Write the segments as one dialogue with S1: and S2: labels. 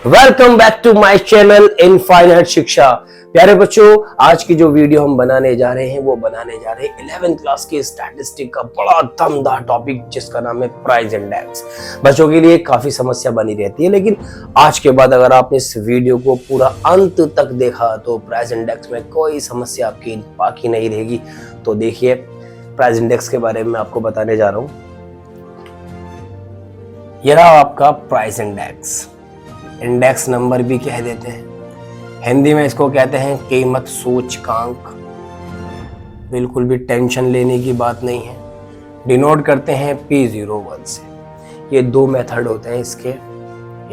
S1: Welcome back to my channel infinite Shiksha. प्यारे बच्चों, आज की जो वीडियो हम बनाने जा रहे हैं वो बनाने जा रहे हैं 11th क्लास के स्टैटिस्टिक का बड़ा दमदार टॉपिक जिसका नाम है प्राइस इंडेक्स। बच्चों के लिए काफी समस्या बनी रहती है, लेकिन आज के बाद अगर आपने इस वीडियो को पूरा अंत तक देखा तो प्राइस इंडेक्स में कोई समस्या आपकी बाकी नहीं रहेगी। तो देखिए, प्राइस इंडेक्स के बारे में आपको बताने जा रहा हूं। ये रहा आपका प्राइस इंडेक्स, इंडेक्स नंबर भी कह देते हैं, हिंदी में इसको कहते हैं कीमत सूचकांक। बिल्कुल भी टेंशन लेने की बात नहीं है। डिनोट करते हैं P01 से। ये दो मेथड होते हैं इसके,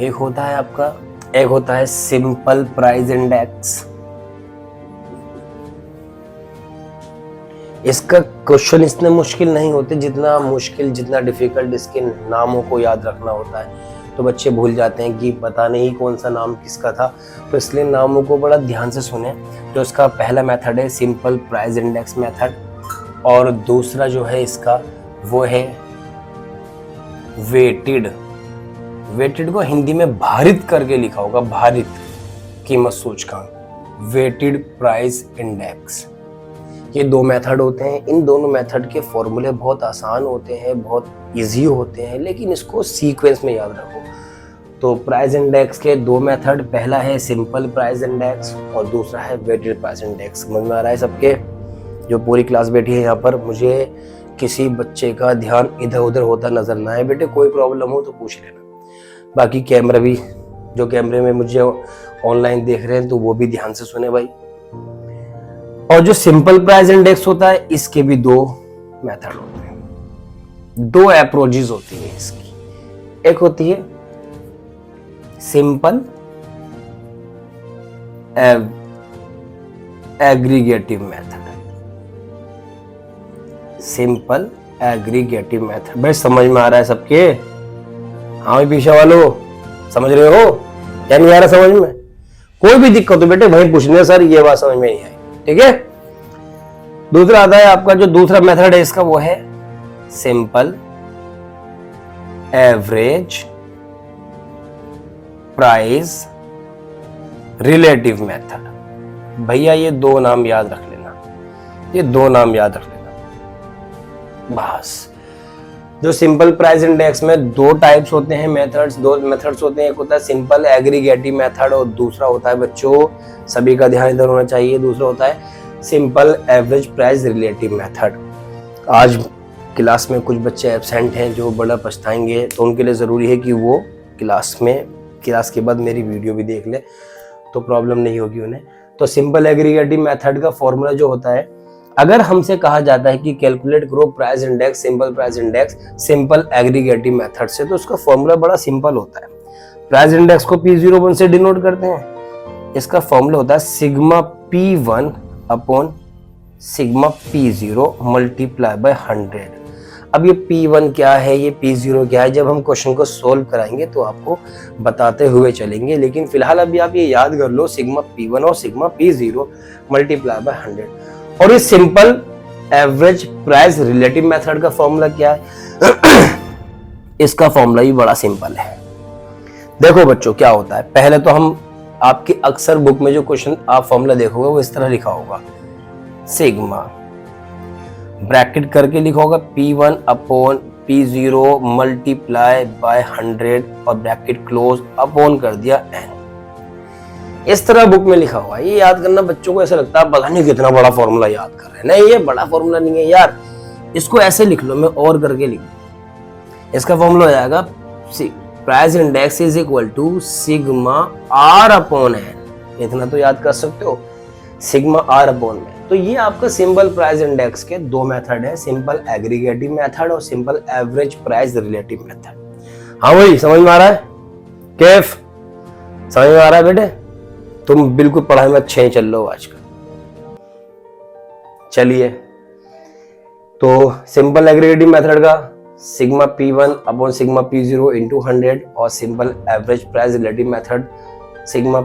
S1: एक होता है सिंपल प्राइस इंडेक्स। इसका क्वेश्चन इतने मुश्किल नहीं होते जितना डिफिकल्ट इसके नामों को याद रखना होता है। तो बच्चे भूल जाते हैं कि पता नहीं कौन सा नाम किसका था, तो इसलिए नामों को बड़ा ध्यान से सुने। तो इसका पहला मेथड है सिंपल प्राइस इंडेक्स मेथड, और दूसरा जो है इसका वो है वेटेड। वेटेड को हिंदी में भारित करके लिखा होगा, भारित कीमत सूचकांक, वेटेड प्राइस इंडेक्स। ये दो मेथड होते हैं। इन दोनों मेथड के फॉर्मूले बहुत आसान होते हैं, बहुत इजी होते हैं, लेकिन इसको सीक्वेंस में याद रखो। तो प्राइस इंडेक्स के दो मेथड, पहला है सिंपल प्राइस इंडेक्स और दूसरा है वेटेड प्राइस इंडेक्स। समझ में आ रहा है सबके? जो पूरी क्लास बैठी है यहाँ पर, मुझे किसी बच्चे का ध्यान इधर उधर होता नजर ना आए। बेटे कोई प्रॉब्लम हो तो पूछ लेना। बाकी कैमरा भी, जो कैमरे में मुझे ऑनलाइन देख रहे हैं, तो वो भी ध्यान से सुने भाई। और जो सिंपल प्राइस इंडेक्स होता है, इसके भी दो मेथड होते हैं, दो अप्रोचेस होती है इसकी। एक होती है simple aggregative method. Simple aggregative method भाई समझ में आ रहा है सबके? हाँ भाई, पीछे वालों समझ रहे हो या नहीं आ रहा समझ में? कोई भी दिक्कत हो बेटे वहीं पूछने, सर ये बात समझ में नहीं आई, ठीक है। दूसरा आता है आपका, जो दूसरा मेथड है इसका वो है simple average price relative method. भैया ये दो नाम याद रख लेना, ये दो नाम याद रख लेना बस। जो सिंपल प्राइस इंडेक्स में दो टाइप्स होते हैं, दो मेथड्स होते हैं। एक होता है सिंपल एग्रीगेटिव मेथड और दूसरा होता है, बच्चों सभी का ध्यान इधर होना चाहिए, दूसरा होता है simple average price relative method. आज क्लास में कुछ बच्चे एब्सेंट हैं जो बड़ा पछताएंगे, तो उनके लिए ज़रूरी है कि वो क्लास के बाद मेरी वीडियो भी देख ले, तो प्रॉब्लम नहीं होगी उन्हें। तो सिंपल एग्रीगेटिव मेथड का फॉर्मूला जो होता है, अगर हमसे कहा जाता है कि कैलकुलेट करो price index, simple price index simple aggregative method से, तो उसका फॉर्मूला बड़ा सिंपल होता है। प्राइस इंडेक्स को P01 से डिनोट करते हैं। इसका फॉर्मूला होता है sigma P1 upon sigma P0 multiply by 100। अब ये P1 क्या है, ये P0 क्या है, जब हम क्वेश्चन को सोल्व कराएंगे तो आपको बताते हुए चलेंगे, लेकिन फिलहाल अभी आप ये याद कर लो, सिग्मा P1 और सिग्मा P0 मल्टीप्लाई बाय 100। और इस simple average price relative method का फॉर्मूला क्या है? इसका फॉर्मूला भी बड़ा सिंपल है। देखो बच्चों क्या होता है, पहले तो हम आपकी अक्सर बुक में जो क्वेश्चन आप फॉर्मूला देखोगे वो इस तरह लिखा होगा, सिग्मा ब्रैकेट करके लिखा होगा P1 upon P0 multiply by 100 और ब्रैकेट क्लोज अपॉन कर दिया n। इस तरह बुक में लिखा हुआ है। ये याद करना बच्चों को ऐसा लगता है पता नहीं कितना बड़ा फॉर्मूला याद कर रहे हैं। नहीं, ये बड़ा फॉर्मूला नहीं है यार, इसको ऐसे लिख लो, मैं और करके लिख लो। इसका फॉर्मूला हो जाएगा price index is equal to sigma R upon n। इतना तो याद कर सकते हो, सिग्मा R अपॉन n। तो ये आपका सिंपल प्राइस इंडेक्स के दो मेथड है, सिंपल एग्रीगेटिव मेथड और simple average price relative method. हाँ भाई समझ में आ रहा है? कैफ समझ में आ रहा है बेटे? तुम बिल्कुल पढ़ाई में अच्छे ही चल रहे हो आजकल। चलिए, तो सिंपल एग्रीगेटिव मेथड का sigma P1 upon sigma P0 into 100 और simple average price relative method sigma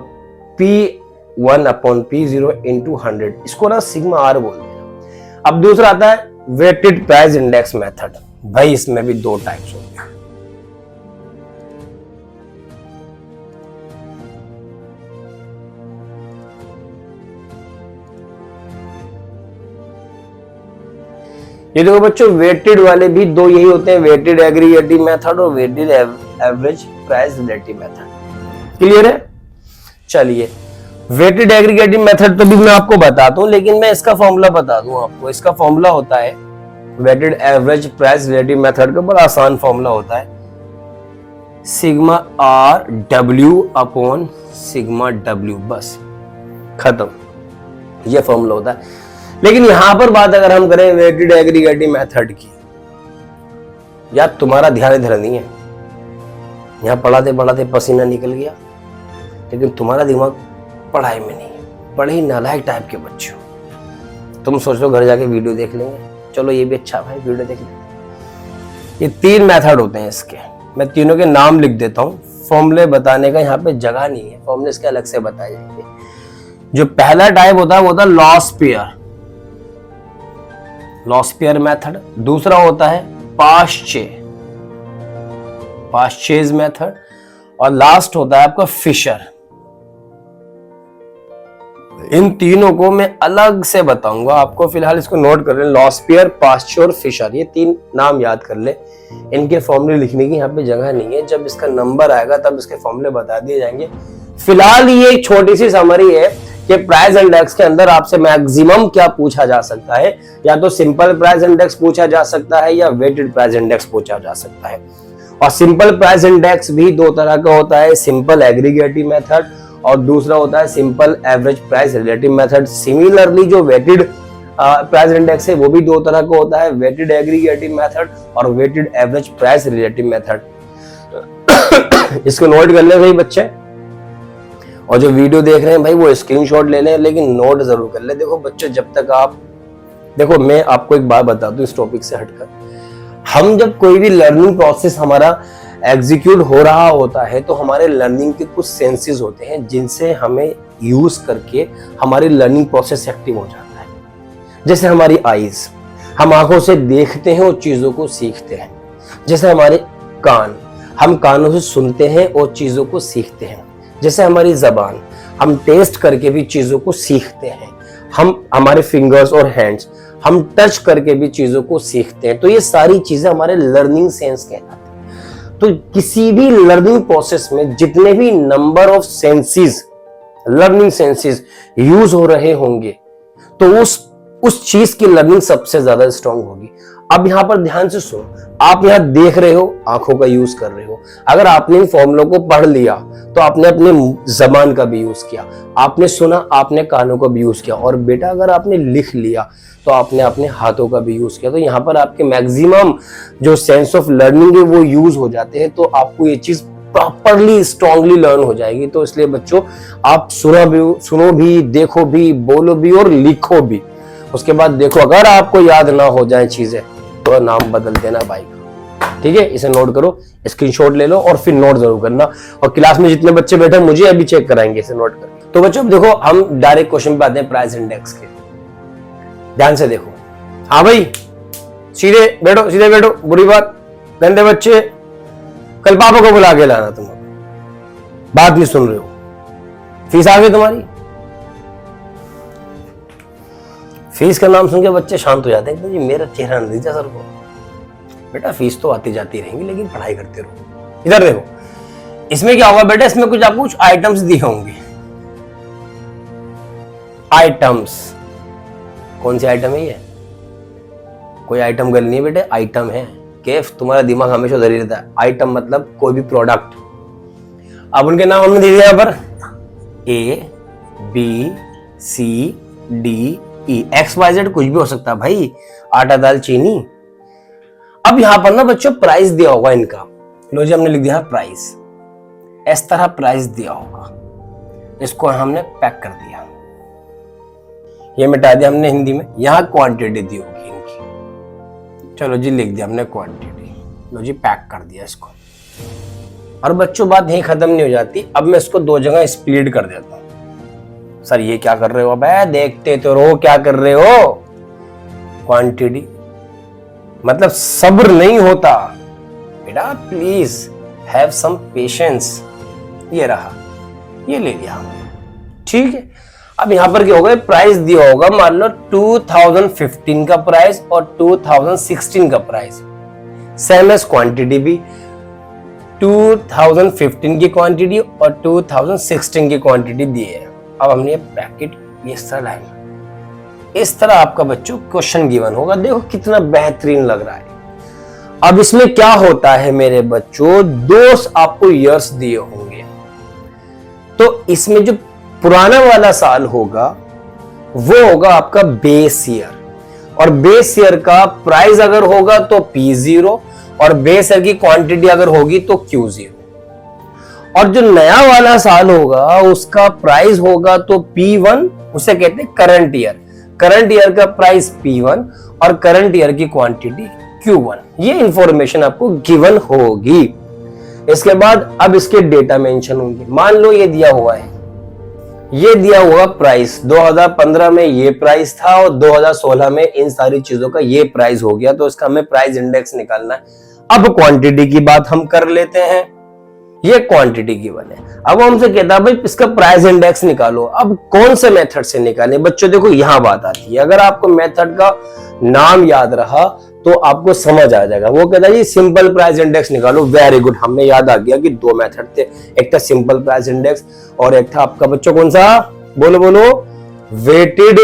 S1: P1 upon P0 into 100, इसको ना सिग्मा R बोलते हैं। अब दूसरा आता है वेटेड प्राइस इंडेक्स मेथड। भाई इसमें भी दो टाइप्स होते हैं। ये देखो बच्चों, वेटेड वाले भी दो यही होते हैं, वेटेड एग्रीगेटिव मेथड और weighted average price relative method. Clear है? चलिए, वेटेड एग्रीगेटिव मेथड तो भी मैं आपको बताता हूं, लेकिन मैं इसका फॉर्मूला बता दूं आपको। इसका फॉर्मूला होता है weighted average price relative method का, बड़ा आसान फॉर्मूला होता है, sigma R W upon sigma W, बस खत्म, ये फॉर्मूला होता है। लेकिन यहां पर बात अगर हम करें वेटेड एग्रीगेटिव मेथड की, यार तुम्हारा ध्यान इधर नहीं है, यहां पढ़ाते पढ़ाते पसीना निकल गया, लेकिन तुम्हारा दिमाग पढ़ाई में नहीं है। बड़े ही नालायक टाइप के बच्चे हो। तुम सोच लो घर जाके वीडियो देख लेंगे, चलो ये भी अच्छा भाई, वीडियो देख लेंगे। ये 3 मेथड होते हैं इसके, मैं तीनों के नाम लिख देता हूं। फॉर्मूले बताने का यहाँ पे जगह नहीं है, फॉर्मूले इसके अलग से बताए जाएंगे। जो पहला टाइप होता है वो होता है लॉस पेयर मेथड। दूसरा होता है पास्चेज मेथड, और लास्ट होता है आपका फिशर। इन तीनों को मैं अलग से बताऊंगा आपको, फिलहाल इसको नोट कर लें, लॉस पेयर, पास्चर और फिशर, ये 3 नाम याद कर ले। इनके फॉर्मूले लिखने की यहाँ पे जगह नहीं है, जब इसका नंबर आएगा तब इसके फॉर्मूले बता दिए जाएंगे। फिलहाल ये एक छोटी सी समरी है कि प्राइस इंडेक्स के अंदर आपसे मैक्सिमम क्या पूछा जा सकता है, या तो सिंपल प्राइस इंडेक्स पूछा जा सकता है या वेटेड प्राइस इंडेक्स पूछा जा सकता है। और सिंपल प्राइस इंडेक्स भी 2 तरह का होता है, सिंपल एग्रीगेटिव मेथड और दूसरा होता है simple average price relative method. Similarly जो वेटेड प्राइस इंडेक्स है वो भी 2 तरह का होता है, वेटेड एग्रीगेटिव मेथड और weighted average price relative method. इसको नोट कर ले भाई बच्चे, और जो वीडियो देख रहे हैं भाई वो स्क्रीनशॉट ले लें, लेकिन नोट जरूर कर ले। देखो बच्चों, जब तक आप देखो, मैं आपको एक बात बता दूं इस टॉपिक से हटकर, हम जब कोई भी लर्निंग प्रोसेस हमारा एग्जीक्यूट हो रहा होता है तो हमारे लर्निंग के कुछ सेंसेस होते हैं जिनसे हमें यूज करके हमारी लर्निंग प्रोसेस एक्टिव हो जाता है। जैसे हमारी आईज, हम आंखों से देखते हैं और चीजों को सीखते हैं। जैसे हमारे कान, हम कानों से सुनते हैं और चीजों को सीखते हैं। जैसे हमारी जबान, हम टेस्ट करके भी चीजों को सीखते हैं। हम हमारे फिंगर्स और हैंड्स, हम टच करके भी चीजों को सीखते हैं। तो ये सारी चीजें हमारे लर्निंग सेंस कहलाते हैं। तो किसी भी लर्निंग प्रोसेस में जितने भी number of senses, learning senses use हो रहे होंगे तो उस चीज की लर्निंग सबसे ज्यादा स्ट्रांग होगी। अब यहां पर ध्यान से सुनो, आप यहां देख रहे हो, आंखों का यूज कर रहे हो। अगर आपने इन फॉर्मूलों को पढ़ लिया तो आपने अपने जबान का भी यूज किया, आपने सुना, आपने कानों का भी यूज किया, और बेटा अगर आपने लिख लिया तो आपने अपने हाथों का भी यूज किया। तो यहाँ पर आपके मैक्सिमम जो सेंस ऑफ लर्निंग है वो यूज हो जाते हैं, तो आपको ये चीज प्रॉपरली स्ट्रांगली लर्न हो जाएगी। तो इसलिए बच्चों, आप सुनो भी, देखो भी, बोलो भी और लिखो भी। उसके बाद देखो, अगर आपको याद ना हो जाए चीजें तो नाम बदल देना भाई, ठीक है? इसे नोट करो, स्क्रीनशॉट ले लो और फिर नोट जरूर करना। और क्लास में जितने बच्चे बैठे मुझे अभी चेक कराएंगे इसे नोट कर। तो बच्चों देखो, हम डायरेक्ट क्वेश्चन पे आते हैं प्राइस इंडेक्स के। ध्यान से देखो, हाँ भाई, सीधे बैठो, बुरी बात, गंदे बच्चे, कल पापा को बुला के लाना। तुम बात नहीं सुन रहे हो, फीस आ गई तुम्हारी। फीस का नाम सुन के बच्चे शांत हो जाते हैं, जी मेरा चेहरा नहीं दिखता सर को। बेटा फीस तो आती जाती रहेंगी, लेकिन पढ़ाई करते रहो। इधर देखो, इसमें क्या होगा बेटा, इसमें कुछ आपको कुछ आइटम्स दिए होंगे। आइटम्स, कौन सी आइटम है ये? कोई आइटम गर्ल नहीं है बेटे, आइटम है। केफ, तुम्हारा दिमाग हमेशा उधर ही रहता है। आइटम मतलब कोई भी प्रोडक्ट। अब उनके नाम हमने दे दिया यहाँ पर, A B C D E, X Y Z कुछ भी हो सकता है भाई, आटा दाल चीनी। अब यहां पर ना बच्चों प्राइस दिया होगा इनका, लो जी हमने लिख दिया प्राइस, इस तरह प्राइस दिया होगा, इसको हमने पैक कर दिया, ये मिटा दिया हमने हिंदी में। यहां क्वांटिटी दी होगी इनकी, चलो जी लिख दिया हमने क्वांटिटी, लो जी पैक कर दिया इसको। और बच्चों बात यही खत्म नहीं हो जाती, अब मैं इसको 2 जगह स्प्लिट कर देता हूं। सर ये क्या कर रहे हो? अब देखते तो रहो क्या कर रहे हो। क्वांटिटी मतलब सब्र नहीं होता बेटा, प्लीज हैव सम पेशेंस। ये रहा, ये ले लिया हमने, ठीक है। अब यहां पर क्या होगा, प्राइस दिया होगा, मान लो 2015 का प्राइस और 2016 का प्राइस, सेम एज क्वांटिटी भी 2015 की क्वांटिटी और 2016 की क्वांटिटी दी है। अब हमने ब्रैकेट इस तरह लाइन, इस तरह आपका बच्चों क्वेश्चन गिवन होगा। देखो कितना बेहतरीन लग रहा है। अब इसमें क्या होता है मेरे बच्चों, दो आपको ईयर्स दिए होंगे, तो इसमें जो पुराना वाला साल होगा वो होगा आपका बेस ईयर, और बेस ईयर का प्राइस अगर होगा तो P0 और बेस ईयर की क्वांटिटी अगर होगी तो Q0, और जो नया वाला साल होगा उसका प्राइस होगा तो P1, उसे कहते हैं करंट ईयर। करंट ईयर का प्राइस P1 और करंट ईयर की क्वांटिटी Q1। ये इंफॉर्मेशन आपको गिवन होगी। इसके बाद अब इसके डेटा मेंशन होंगे। मान लो ये दिया हुआ है, ये दिया हुआ प्राइस 2015 में ये प्राइस था और 2016 में इन सारी चीजों का ये प्राइस हो गया, तो इसका हमें प्राइस इंडेक्स निकालना है। अब क्वांटिटी की बात हम कर लेते हैं, ये क्वांटिटी गिवन है। अब हमसे कहता है भाई इसका प्राइस इंडेक्स निकालो। अब कौन से मेथड से निकालें बच्चों, देखो यहां बात आती है। अगर आपको मेथड का नाम याद रहा तो आपको समझ आ जाएगा। वो कहता है जी सिंपल प्राइस इंडेक्स निकालो। वेरी गुड, हमें याद आ गया कि दो मेथड थे, एक था सिंपल प्राइस इंडेक्स और एक था आपका बच्चों कौन सा, बोलो बोलो, वेटेड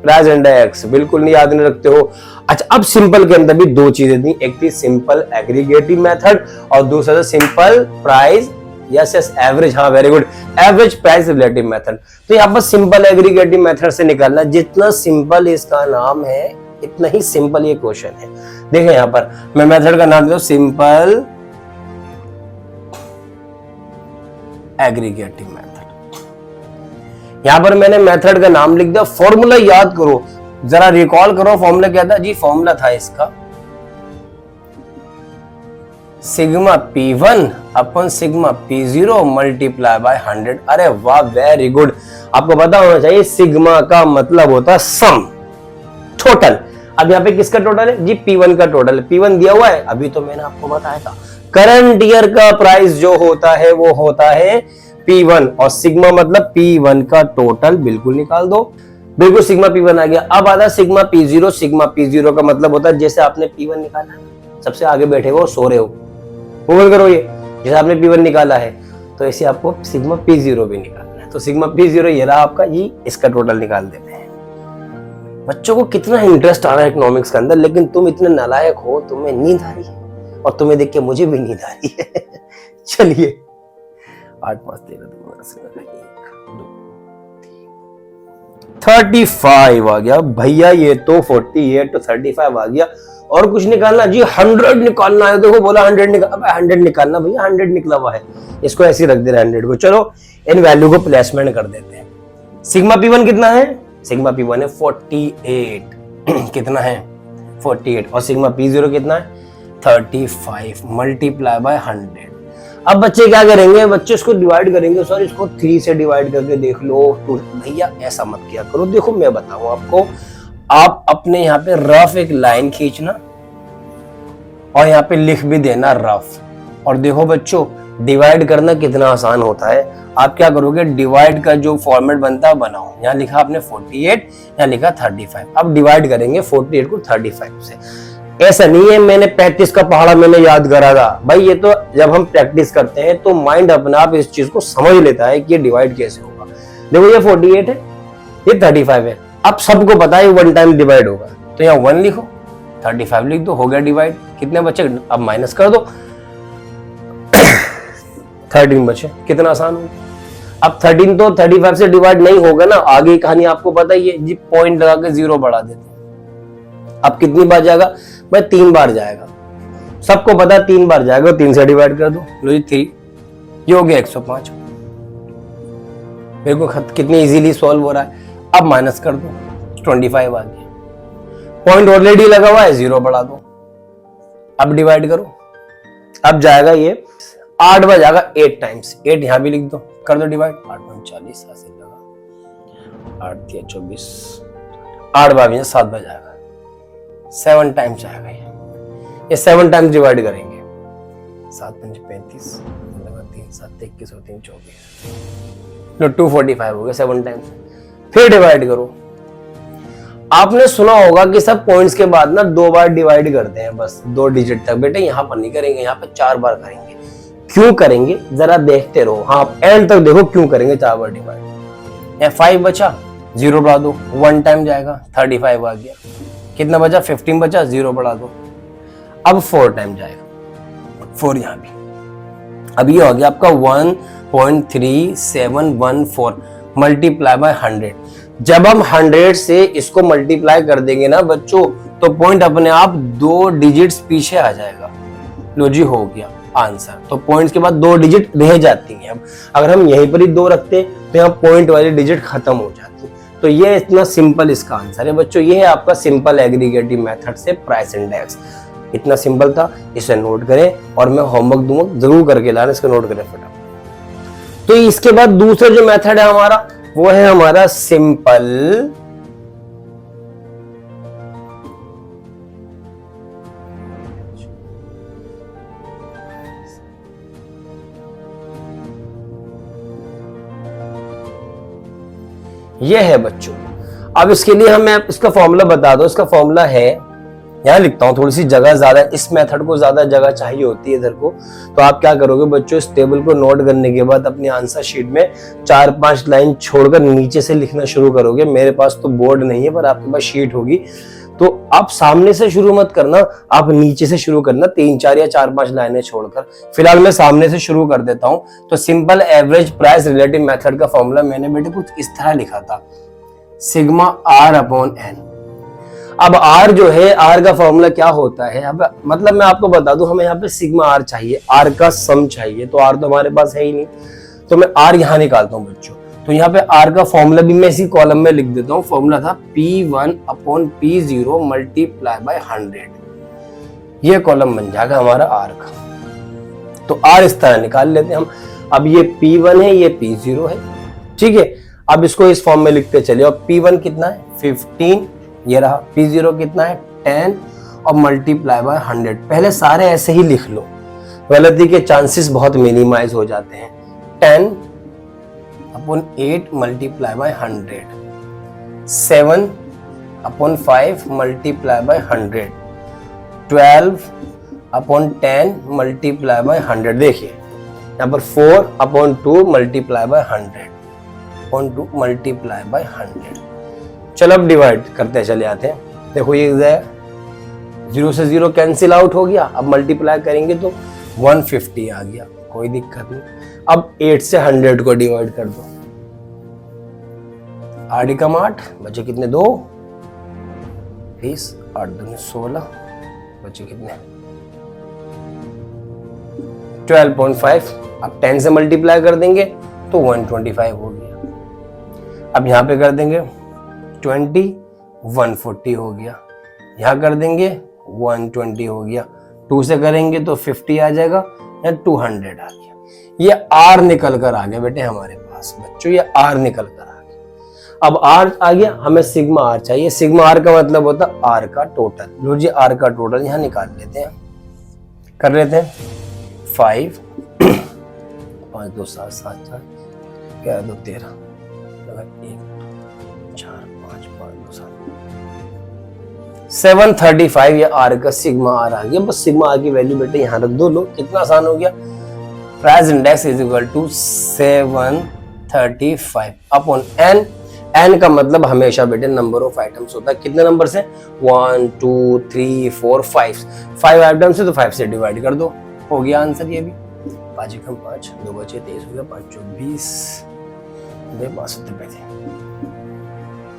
S1: प्राइस इंडेक्स। बिल्कुल नहीं याद नहीं रखते हो। अच्छा, अब सिंपल के अंदर भी दो चीजें थी, एक थी सिंपल एग्रीगेटिव मेथड और दूसरा था simple price, yes yes, average, हाँ very good, average price relative method. तो यहाँ पर सिंपल एग्रीगेटिव मेथड से निकालना, जितना सिंपल इसका नाम है इतना ही सिंपल ये क्वेश्चन है। देखिए यहां पर मैं मेथड का नाम दूं सिंपल एग्रीगेटिव मेथड। यहां पर मैंने मेथड का नाम लिख दिया। फॉर्मूला याद करो, जरा रिकॉल करो। फॉर्मूला क्या था जी, फॉर्मूला था इसका sigma P1 upon sigma P0 multiply by 100। अरे वाह, वेरी गुड। आपको पता होना चाहिए सिग्मा का मतलब होता है सम, टोटल। अब यहाँ पे किसका टोटल है जी, P1 का टोटल। P1 दिया हुआ है, अभी तो मैंने आपको बताया था। करंट ईयर का प्राइस जो होता है वो होता है P1 और सिग्मा मतलब P1 का टोटल। बिल्कुल निकाल दो, बिल्कुल सिग्मा P1 आ गया। अब आता सिग्मा P0। सिग्मा P0 का मतलब होता है जैसे आपने P1 निकाला है, सबसे आगे बैठे हो सो रहे हो, गूगल करो ये, जैसे आपने P1 निकाला है तो ऐसे आपको सिग्मा P0 भी निकालना है। तो सिग्मा P0 ये रहा आपका, ये इसका टोटल निकाल देते हैं। बच्चों को कितना इंटरेस्ट आ रहा है इकोनॉमिक्स के अंदर, लेकिन तुम इतने नालायक हो, तुम्हें नींद आ रही है और तुम्हें देख के मुझे भी नींद आ रही है। चलिए 8 5 13 35 आ गया भैया, ये तो 48 to 35 आ गया। और कुछ निकालना जी, 100 निकालना है। देखो बोला 100 निकाल, अब 100 निकालना भैया, 100 निकला हुआ है, इसको ऐसे रख दे रहे 100 को। चलो इन वैल्यू को प्लेसमेंट कर देते हैं। सिग्मा P1 कितना है, सिग्मा P1 है 48 कितना है 48, और सिग्मा P0 कितना है 35 मल्टीप्लाई बाय 100। अब बच्चे क्या करेंगे, बच्चे इसको डिवाइड करेंगे, सर इसको 3 से डिवाइड करके देख लो। तो भैया ऐसा मत किया करो, देखो मैं बताऊं आपको, आप अपने यहाँ पे रफ एक लाइन खींचना और यहाँ पे लिख भी देना रफ। और देखो बच्चों डिवाइड करना कितना आसान होता है। आप क्या करोगे, डिवाइड का जो फॉर्मेट बनता है बनाओ। यहाँ लिखा आपने 48, यहाँ लिखा 35। अब डिवाइड करेंगे 48 को 35 से। ऐसा नहीं है मैंने 35 का पहाड़ा मैंने याद करा था भाई, ये तो जब हम प्रैक्टिस करते हैं तो माइंड अपने आप इस चीज को समझ लेता है कि ये डिवाइड कैसे होगा। देखो ये 48 है, ये 35 है। अब सबको पता है वन टाइम डिवाइड होगा, तो यहाँ 1 लिखो, 35 लिख दो, हो गया डिवाइड। कितने बचे, अब माइनस कर दो, 13 बचे। कितना आसान हो। अब 13 तो 35 से डिवाइड नहीं होगा ना, आगे की कहानी आपको पता ही है जी, पॉइंट लगा के 0 बढ़ा देते हैं। अब कितनी बार जाएगा भाई, 3 बार जाएगा, सबको पता 3 बार जाएगा, 3 से डिवाइड कर दो, लो जी 3, ये हो गया 105। मेरे को कितनी इजीली सॉल्व हो रहा है। अब माइनस कर दो, 25 आ गया, पॉइंट ऑलरेडी लगा हुआ है, 0 बढ़ा दो, अब डिवाइड करो, अब जाएगा ये 8 बार जाएगा, 8 टाइम्स, 8 यहां भी लिख दो, कर दो डिवाइड, 8 40 ऐसे लगा, 8 3 24, 8 बार 7 बार जाएगा, 7 टाइम्स जाएगा ये 7 टाइम्स डिवाइड करेंगे, 7 5 35 3 7 21 और 3 24, लो 245 हो गया 7 टाइम्स। फिर डिवाइड करो। आपने सुना होगा कि सब पॉइंट्स के बाद ना 2 बार डिवाइड करते हैं, बस 2 डिजिट तक। बेटे यहां पर नहीं करेंगे, यहां पर 4 बार करेंगे। क्यों करेंगे जरा देखते रहो। हाँ एंड तक देखो क्यों करेंगे 4 बार डिवाइड। या 5 बचा, 0 बढ़ा दो, 1 टाइम जाएगा, 35 आ गया। कितना बचा, 15 बचा, 0 बढ़ा दो। अब 4 टाइम जाएगा, 4 यहां भी। अब ये हो गया आपका 1.3714 मल्टीप्लाई बाय 100। जब हम 100 से इसको मल्टीप्लाई कर देंगे ना बच्चों, तो पॉइंट अपने आप 2 डिजिट्स पीछे आ जाएगा। लो जी हो गया आंसर। तो पॉइंट्स के बाद 2 डिजिट रह जाती हैं। अब अगर हम यहीं पर ही 2 रखते तो यहाँ पॉइंट वाली डिजिट खत्म हो जाती। तो ये इतना सिंपल इसका आंसर है बच्चों। ये है आपका सिंपल एग्रीगेटिव मेथड से प्राइस इंडेक्स। इतना सिंपल था, इसे नोट करें और मैं होमवर्क दूंगा, जरूर करके लाना, इसको नोट करें फटाफट। तो इसके बाद दूसरा जो मेथड है हमारा, वो है हमारा सिंपल ये है बच्चों। अब इसके लिए मैं इसका फॉर्मूला बता दो। इसका फॉर्मूला है, यहां लिखता हूं, थोड़ी सी जगह ज्यादा, इस मेथड को ज्यादा जगह चाहिए होती है इधर को। तो आप क्या करोगे बच्चों, इस टेबल को नोट करने के बाद अपनी आंसर शीट में 4-5 लाइन छोड़कर नीचे से लिखना शुरू करोगे। मेरे पास तो बोर्ड नहीं है, पर आपके पास शीट होगी, तो आप सामने से शुरू मत करना, आप नीचे से शुरू करना, 3-4 या 4-5 लाइनें छोड़कर। फिलहाल मैं सामने से शुरू कर देता हूं। तो simple average price relative method का फॉर्मूला मैंने बेटे कुछ इस तरह लिखा था, सिग्मा आर अपॉन एन। अब आर जो है, आर का फॉर्मूला क्या होता है, अब मतलब मैं आपको बता दूं, हमें यहाँ पे सिग्मा आर चाहिए, आर का सम चाहिए। तो आर तो हमारे पास है ही नहीं, तो मैं आर यहां निकालता हूं बच्चों। तो यहाँ पे आर का फॉर्मूला भी मैं इसी कॉलम में लिख देता हूँ। फॉर्मूला था P1 upon P0 multiply by 100। ये कॉलम बन जाएगा हमारा आर का। तो आर इस तरह निकाल लेते हैं हम। अब ये P1 है, ये P0 है, ठीक है। अब इसको इस फॉर्म में लिखते चलिए। और P1 कितना है, 15, ये रहा। P0 कितना है, 10, और मल्टीप्लाई बाय 100। पहले सारे ऐसे ही लिख लो, गलती के चांसेस बहुत मिनिमाइज हो जाते हैं। 10 upon 8 multiply by 100, 7 upon 5 multiply by 100, 12 upon 10 multiply by 100। देखिए यहाँ पर 4 upon 2 multiply by 100 upon 2 multiply by 100। चलो अब डिवाइड करते चले आते हैं। देखो ये 0 से 0 कैंसिल आउट हो गया। अब मल्टीप्लाई करेंगे तो 150 आ गया, कोई दिक्कत नहीं। अब 8 से 100 को डिवाइड कर दो, 8 कम 8 बचे कितने, 2, 20, 8 दूनी 16, बचे कितने, 12.5। अब 10 से मल्टीप्लाई कर देंगे तो 125 हो गया। अब यहां पे कर देंगे 20, 140 हो गया। यहां कर देंगे 120 हो गया। 2 से करेंगे तो 50 आ जाएगा, या 200 आ गया। ये आर निकल कर आ गया बेटे हमारे पास बच्चों, ये आर निकल कर आ गया। अब आर आ गया, हमें सिग्मा आर चाहिए। सिग्मा आर का मतलब होता है आर का टोटल। लो जी आर का टोटल यहां निकाल लेते हैं, कर लेते हैं। 5 5 2 7 7 4 क्या 2 13 1 4 5 5 2 7 735। ये आर का सिग्मा आर आ गया। बस सिग्मा आर की वैल्यू बेटे यहां रख दो। लो कितना आसान हो गया, price index is equal to 735 upon N. N का मतलब हमेशा बेटे नंबर ऑफ आइटम्स होता है। कितने नंबर से, 1 2 3 4 5 आइटम्स है, तो 5 से डिवाइड कर दो, हो गया आंसर। ये भी 5 कम 5, 2 बचे 23 हो गया, 5 24 65।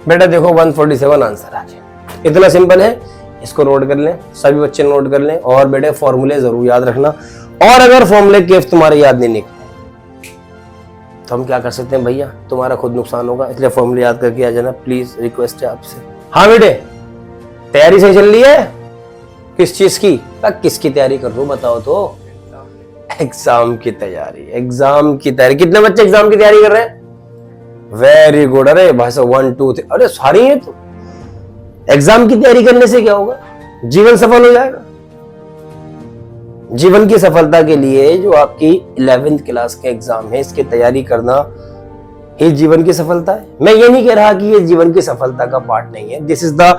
S1: बेटा देखो 147 आंसर आ गया। इतना सिंपल है, इसको नोट कर लें, सभी बच्चे नोट कर लें। और बेटे फॉर्मूले जरूर याद रखना। और अगर फॉर्मूले केफ तुम्हारे याद नहीं निकले तो हम क्या कर सकते हैं भैया, तुम्हारा खुद नुकसान होगा, इसलिए फॉर्मूले याद करके आ जाना प्लीज, रिक्वेस्ट है आपसे। हाँ बेटे तैयारी सही चल रही है, किस चीज की, किसकी तैयारी कर रहे हो बताओ तो। एग्जाम की तैयारी, एग्जाम की तैयारी। कितने बच्चे एग्जाम की तैयारी कर रहे हैं, वेरी गुड। अरे भाई साहब 1 2 3, अरे सारी है। तो एग्जाम की तैयारी करने से क्या होगा, जीवन सफल हो जाएगा। जीवन की सफलता के लिए जो आपकी 11th क्लास के एग्जाम है, इसकी तैयारी करना ये जीवन की सफलता है। मैं ये नहीं कह रहा कि ये जीवन की सफलता का पार्ट नहीं है, this is the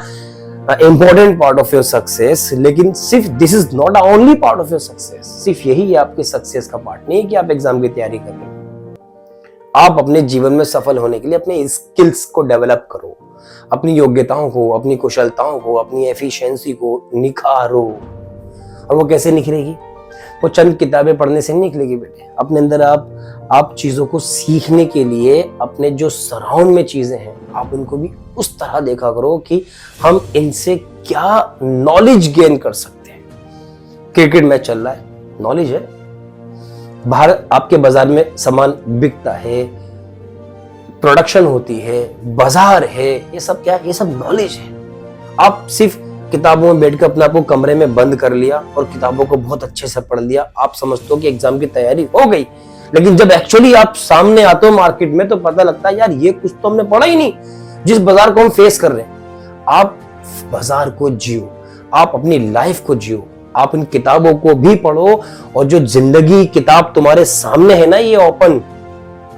S1: important part of your success, लेकिन सिर्फ this is not the only part of your success. सिर्फ यही है आपके सक्सेस का पार्ट नहीं है कि आप एग्जाम की तैयारी कर रहे हो। आप अपने जीवन में सफल होने के लिए अपने स्किल्स को डेवलप करो, अपनी योग्यताओं को, अपनी कुशलताओं को, अपनी एफिशिएंसी को निखारो। और वो कैसे निखरेगी? वो चंद किताबें पढ़ने से नहीं निकलेगी बेटे। अपने अंदर आप चीजों को सीखने के लिए अपने जो सराउंड में चीजें हैं आप उनको भी उस तरह देखा करो कि हम इनसे क्या नॉलेज गेन कर सकते हैं। क्रिकेट मैच चल रहा है, नॉलेज है। बाहर आपके बाजार में सामान बिकता है, प्रोडक्शन होती है, बाजार है, ये सब क्या है? ये सब नॉलेज है। आप सिर्फ किताबों में बैठकर अपने आप को कमरे में बंद कर लिया और किताबों को बहुत अच्छे से पढ़ लिया, आप समझते हो कि एग्जाम की तैयारी हो गई, लेकिन जब एक्चुअली आप सामने आते हो मार्केट में तो पता लगता है यार ये कुछ तो हमने पढ़ा ही नहीं, जिस बाजार को हम फेस कर रहे हैं। आप बाजार को जियो, आप अपनी लाइफ को जियो, आप इन किताबों को भी पढ़ो, और जो जिंदगी किताब तुम्हारे सामने है ना ये ओपन,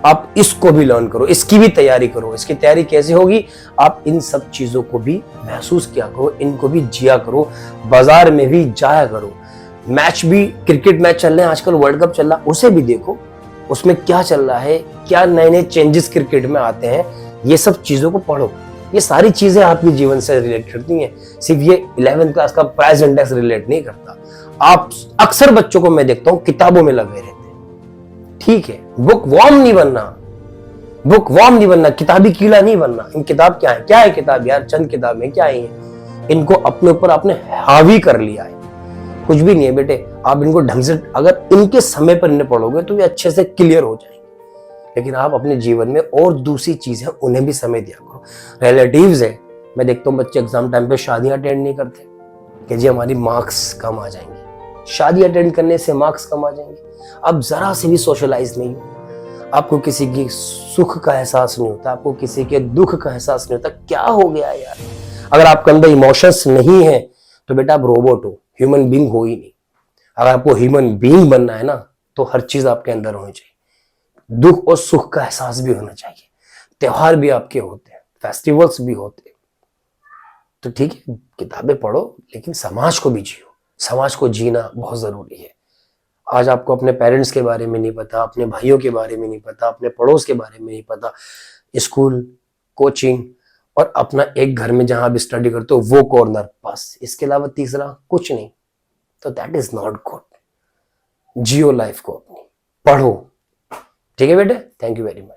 S1: आप इसको भी लर्न करो, इसकी भी तैयारी करो। इसकी तैयारी कैसे होगी? आप इन सब चीजों को भी महसूस किया करो, इनको भी जिया करो, बाजार में भी जाया करो। मैच भी, क्रिकेट मैच चल रहे हैं आजकल, वर्ल्ड कप चल रहा है, उसे भी देखो, उसमें क्या चल रहा है, क्या नए नए चेंजेस क्रिकेट में आते हैं, ये सब चीजों को पढ़ो। ये सारी चीजें आपके जीवन से रिलेट करती हैं, सिर्फ ये 11th क्लास का प्राइस इंडेक्स रिलेट नहीं करता। आप अक्सर बच्चों को मैं देखता हूं किताबों में लगे रहते हैं। ठीक है, बुक वॉर्म नहीं बनना, बुक वॉर्म नहीं बनना, किताबी कीड़ा नहीं बनना। इन किताब क्या है? क्या है किताब यार? चंद किताबें क्या है? इनको अपने ऊपर आपने हावी कर लिया है, कुछ भी नहीं है बेटे। आप इनको ढंग से अगर इनके समय पर इन्हें पढ़ोगे तो ये अच्छे से क्लियर हो जाएंगे। लेकिन आप अपने जीवन में और दूसरी चीज है उन्हें भी समय दिया करो। रिलेटिव्स है, मैं देखता हूँ बच्चे एग्जाम टाइम पे शादियां अटेंड नहीं करते कि जी हमारी मार्क्स कम आ जाएंगे। शादी अटेंड करने से मार्क्स कम आ जाएंगे? आप जरा से भी सोशलाइज नहीं हो, आपको किसी की सुख का एहसास नहीं होता, आपको किसी के दुख का एहसास नहीं होता। क्या हो गया यार? अगर आपके अंदर इमोशंस नहीं है तो बेटा आप रोबोट हो, ह्यूमन बीइंग हो ही नहीं। अगर आपको ह्यूमन बीइंग बनना है ना तो हर चीज आपके अंदर होनी चाहिए। दुख और सुख का एहसास भी होना चाहिए। त्योहार भी आपके होते हैं, फेस्टिवल्स भी होते हैं। तो ठीक है, किताबें पढ़ो लेकिन समाज को भी जियो। समाज को जीना बहुत जरूरी है। आज आपको अपने पेरेंट्स के बारे में नहीं पता, अपने भाइयों के बारे में नहीं पता, अपने पड़ोस के बारे में नहीं पता, स्कूल, कोचिंग और अपना एक घर में जहां आप स्टडी करते हो वो कॉर्नर, बस इसके अलावा तीसरा कुछ नहीं। तो that is not good. Jio life को अपनी, पढ़ो। ठीक है बेटे, थैंक यू वेरी मच।